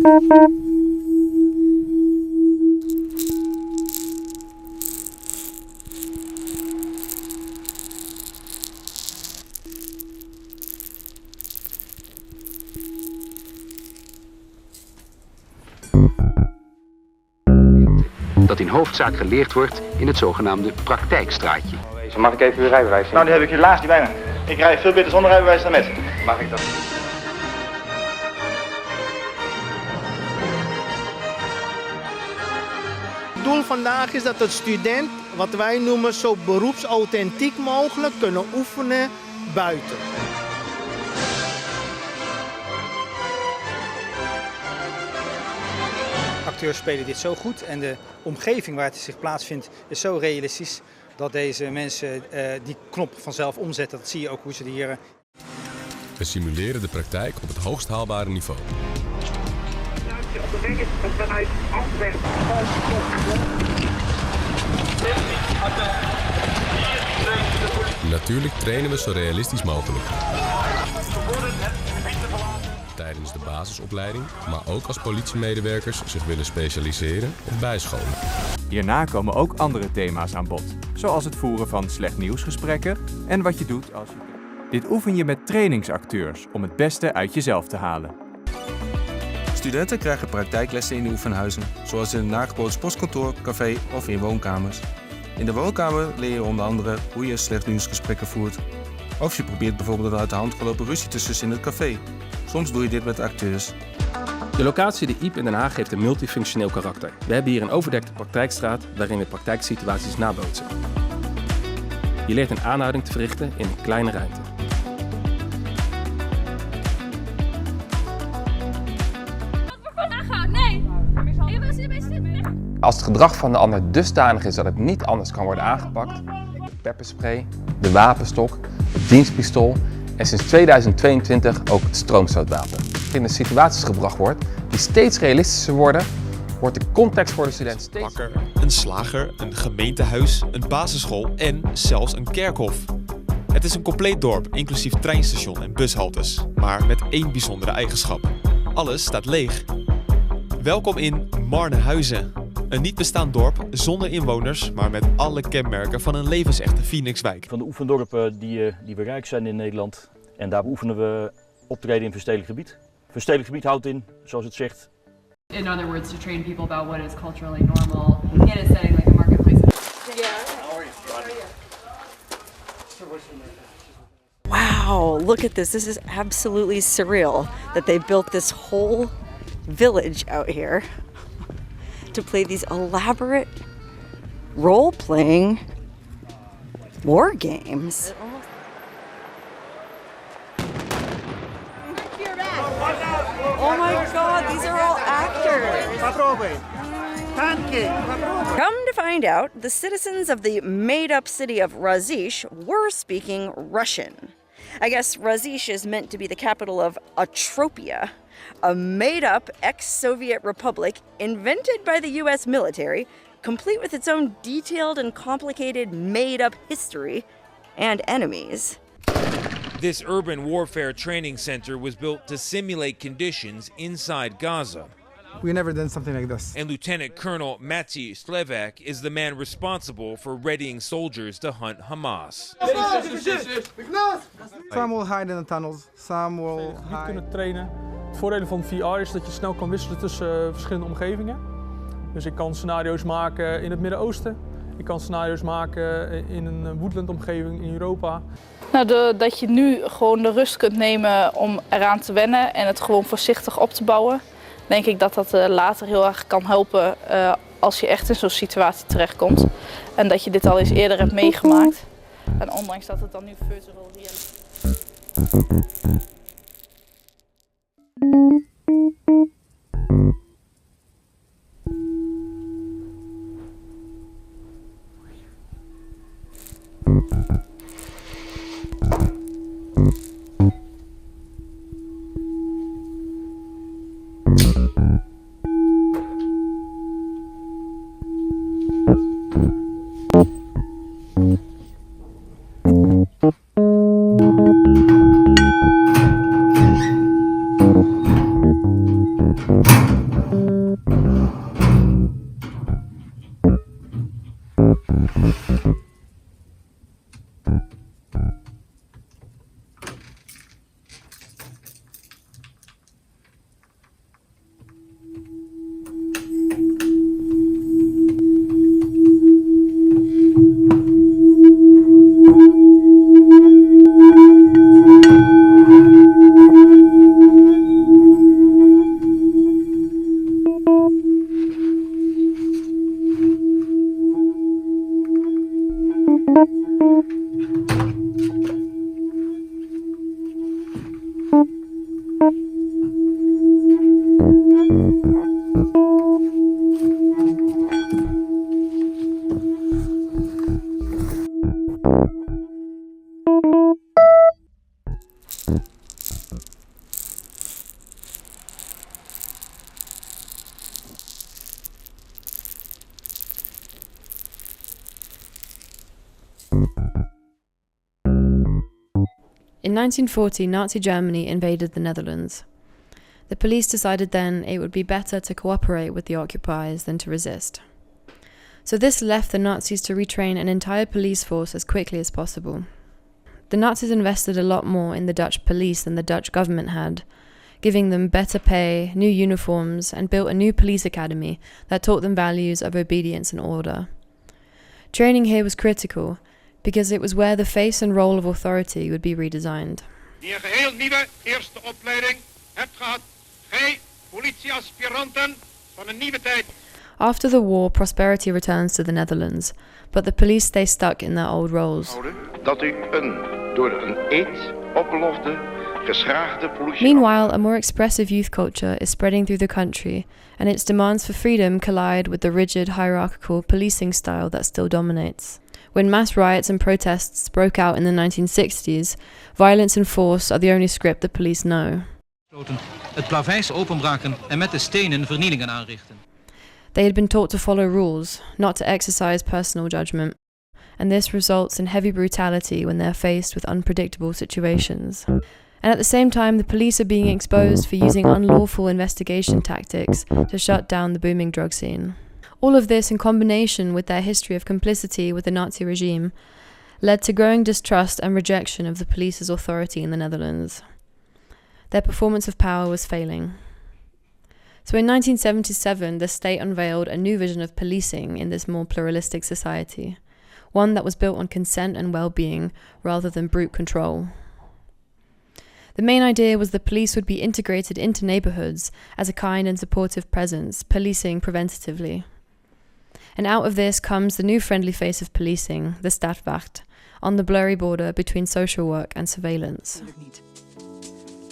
Dat in hoofdzaak geleerd wordt in het zogenaamde praktijkstraatje. Mag ik even uw rijbewijs zien? Nou, die heb ik helaas niet bij me. Ik rijd veel beter zonder rijbewijs dan met. Mag ik dat? Het doel vandaag is dat de student, wat wij noemen, zo beroepsauthentiek mogelijk kunnen oefenen buiten. Acteurs spelen dit zo goed en de omgeving waar het zich plaatsvindt is zo realistisch dat deze mensen die knop vanzelf omzetten. Dat zie je ook hoe ze hier. We simuleren de praktijk op het hoogst haalbare niveau. Natuurlijk trainen we zo realistisch mogelijk. Tijdens de basisopleiding, maar ook als politiemedewerkers zich willen specialiseren of bijscholen. Hierna komen ook andere thema's aan bod, zoals het voeren van slecht nieuwsgesprekken en wat je doet als je... Dit oefen je met trainingsacteurs om het beste uit jezelf te halen. Studenten krijgen praktijklessen in de oefenhuizen, zoals in een nagebootst sportkantoor, café of in woonkamers. In de woonkamer leer je onder andere hoe je slecht nieuwsgesprekken voert. Of je probeert bijvoorbeeld een uit de hand gelopen ruzie te sussen in het café. Soms doe je dit met acteurs. De locatie de IEP in Den Haag heeft een multifunctioneel karakter. We hebben hier een overdekte praktijkstraat waarin we praktijksituaties nabootsen. Je leert een aanhouding te verrichten in een kleine ruimte. Als het gedrag van de ander dusdanig is dat het niet anders kan worden aangepakt, de pepperspray, de wapenstok, het dienstpistool en sinds 2022 ook het stroomstootwapen. In de situaties gebracht wordt die steeds realistischer worden, wordt de context voor de student steeds... Bakker, een slager, een gemeentehuis, een basisschool en zelfs een kerkhof. Het is een compleet dorp, inclusief treinstation en bushaltes, maar met één bijzondere eigenschap. Alles staat leeg. Welkom in Marnehuizen. Een niet bestaand dorp zonder inwoners, maar met alle kenmerken van een levensechte Phoenixwijk. Van de oefendorpen die we rijk zijn in Nederland. En daar oefenen we optreden in verstedelijk gebied. Verstedelijk gebied houdt in, zoals het zegt. In other words, to train people about what is culturally normal in a setting like a marketplace. Wow, look at this. This is absolutely surreal that they built this whole village out here to play these elaborate role-playing war games. Oh my god, these are all actors. Come to find out, the citizens of the made-up city of Razish were speaking Russian. I guess Razish is meant to be the capital of Atropia, a made-up ex-Soviet republic invented by the US military, complete with its own detailed and complicated made-up history and enemies. This urban warfare training center was built to simulate conditions inside Gaza. We never done something like this. And Lieutenant Colonel Maciej Slevak is the man responsible for readying soldiers to hunt Hamas. Some will hide in the tunnels, some will hide. Kunnen trainen. Het voordeel van VR is dat je snel kan wisselen tussen verschillende omgevingen. Dus ik kan scenario's maken in het Midden-Oosten. Ik kan scenario's maken in een woodlandomgeving in Europa. Nou, dat je nu gewoon de rust kunt nemen om eraan te wennen en het gewoon voorzichtig op te bouwen. Denk ik dat dat later heel erg kan helpen als je echt in zo'n situatie terechtkomt. En dat je dit al eens eerder hebt meegemaakt. En ondanks dat het dan nu virtual reality is. In 1940, Nazi Germany invaded the Netherlands. The police decided then it would be better to cooperate with the occupiers than to resist. So this left the Nazis to retrain an entire police force as quickly as possible. The Nazis invested a lot more in the Dutch police than the Dutch government had, giving them better pay, new uniforms, and built a new police academy that taught them values of obedience and order. Training here was critical, because it was where the face and role of authority would be redesigned. Die een geheel nieuwe eerste opleiding hebt gehad, gij politieaspiranten van een nieuwe tijd. After the war, prosperity returns to the Netherlands, but the police stay stuck in their old roles. Dat u een door een eed opbeloofde, geschraagde politie... Meanwhile, a more expressive youth culture is spreading through the country, and its demands for freedom collide with the rigid, hierarchical policing style that still dominates. When mass riots and protests broke out in the 1960s, violence and force are the only script the police know. Het plaveis openbraken en met de stenen vernielingen aanrichten. They had been taught to follow rules, not to exercise personal judgment, and this results in heavy brutality when they're faced with unpredictable situations. And at the same time, the police are being exposed for using unlawful investigation tactics to shut down the booming drug scene. All of this, in combination with their history of complicity with the Nazi regime, led to growing distrust and rejection of the police's authority in the Netherlands. Their performance of power was failing. So in 1977, the state unveiled a new vision of policing in this more pluralistic society, one that was built on consent and well-being rather than brute control. The main idea was the police would be integrated into neighborhoods as a kind and supportive presence, policing preventatively. And out of this comes the new friendly face of policing, the Stadwacht, on the blurry border between social work and surveillance.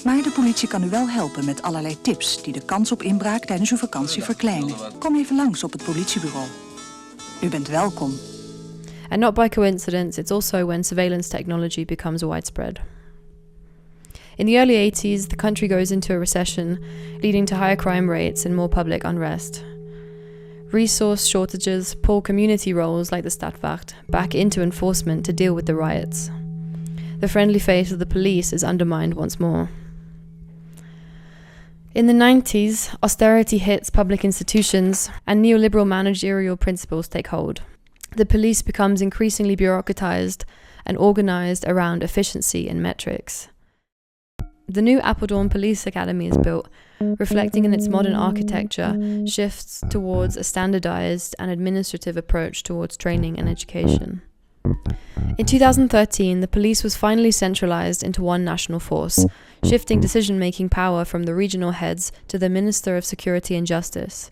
Maar de politie kan u wel helpen met allerlei tips die de kans op inbraak tijdens uw vakantie verkleinen. Kom even langs op het politiebureau. U bent welkom. And not by coincidence, it's also when surveillance technology becomes widespread. In the early 80s, the country goes into a recession, leading to higher crime rates and more public unrest. Resource shortages pull community roles like the Stadwacht back into enforcement to deal with the riots. The friendly face of the police is undermined once more. In the 90s, austerity hits public institutions and neoliberal managerial principles take hold. The police becomes increasingly bureaucratized and organized around efficiency and metrics. The new Apeldoorn Police Academy is built, reflecting in its modern architecture shifts towards a standardized and administrative approach towards training and education. In 2013, the police was finally centralized into one national force, shifting decision-making power from the regional heads to the Minister of Security and Justice.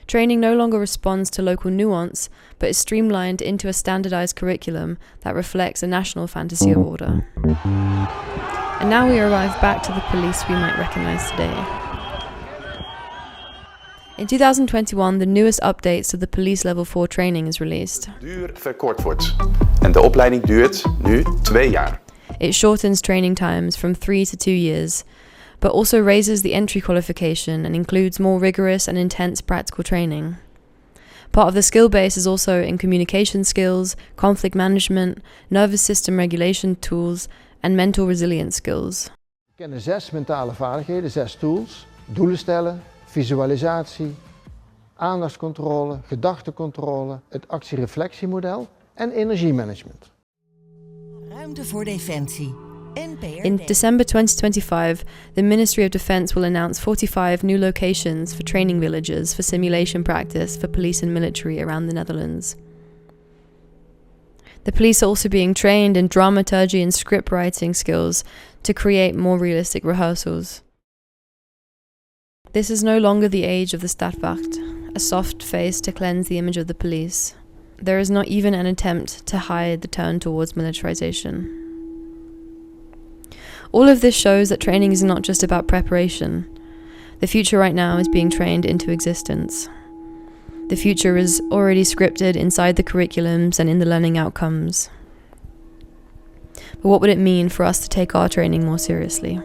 Training no longer responds to local nuance, but is streamlined into a standardized curriculum that reflects a national fantasy of order. And now we arrive back to the police we might recognize today. In 2021, the newest updates to the police level 4 training is released. Duur verkort wordt. En de opleiding duurt nu 2 jaar. It shortens training times from 3 to 2 years, but also raises the entry qualification and includes more rigorous and intense practical training. Part of the skill base is also in communication skills, conflict management, nervous system regulation tools, and mental resilience skills. We kennen 6 mentale vaardigheden, 6 tools. Doelen stellen, visualisatie, aandachtscontrole, gedachtecontrole, het actie-reflectiemodel en energiemanagement. Ruimte voor defensie. In December 2025, the Ministry of Defence will announce 45 new locations for training villages for simulation practice for police and military around the Netherlands. The police are also being trained in dramaturgy and script writing skills to create more realistic rehearsals. This is no longer the age of the Stadtwacht, a soft face to cleanse the image of the police. There is not even an attempt to hide the turn towards militarization. All of this shows that training is not just about preparation. The future right now is being trained into existence. The future is already scripted inside the curriculums and in the learning outcomes. But what would it mean for us to take our training more seriously?